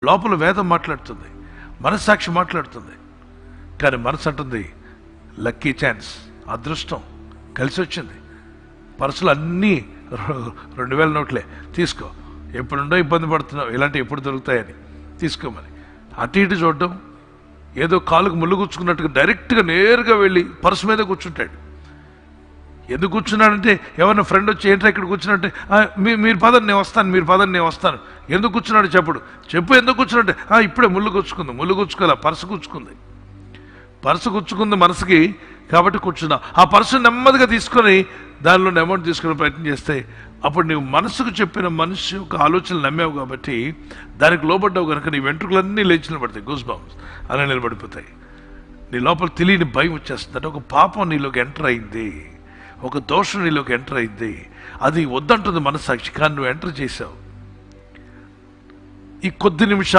లోపల వేదం మాట్లాడుతుంది, మనస్సాక్షి మాట్లాడుతుంది. కానీ మనసు అంటుంది లక్కీ ఛాన్స్, అదృష్టం కలిసి వచ్చింది, పర్సులు అన్నీ 2000 నోట్లే తీసుకో, ఎప్పుడుండో ఇబ్బంది పడుతున్నావు, ఇలాంటివి ఎప్పుడు దొరుకుతాయని తీసుకోమని. అటు ఇటు చూడడం, ఏదో కాలుకు ముళ్ళు కూర్చుకున్నట్టుగా డైరెక్ట్గా నేరుగా వెళ్ళి పర్సు మీద కూర్చుంటాడు. ఎందుకు కూర్చున్నాడంటే ఎవరిన ఫ్రెండ్ వచ్చి ఏంటో ఇక్కడ కూర్చున్నట్టే, మీరు పదండి నేను వస్తాను, మీరు పదండి నేను వస్తాను. ఎందుకు కూర్చున్నాడు చెప్పు ఎందుకు కూర్చున్నట్టే, ఇప్పుడే ముళ్ళు గుచ్చుకోలే, పర్సు గుచ్చుకుంది మనసుకి, కాబట్టి కూర్చున్నా. ఆ పర్సు నెమ్మదిగా తీసుకొని దానిలో అమౌంట్ తీసుకునే ప్రయత్నం చేస్తే అప్పుడు నీవు మనసుకు చెప్పిన మనిషి యొక్క ఆలోచనలు నమ్మావు కాబట్టి దానికి లోబడ్డావు కనుక నీ వెంట్రుకలన్నీ లేచి నిలబడతాయి, గూస్ బాంబ్స్ అలా నిలబడిపోతాయి. నీ లోపల తెలియని భయం వచ్చేస్తుంది. అంటే ఒక పాపం నీలోకి ఎంటర్ అయింది, ఒక దోషం నీలోకి ఎంటర్ అయింది, అది వద్దంటుంది మనస్సాక్షి, కానీ నువ్వు ఎంటర్ చేసావు. ఈ కొద్ది నిమిషాలు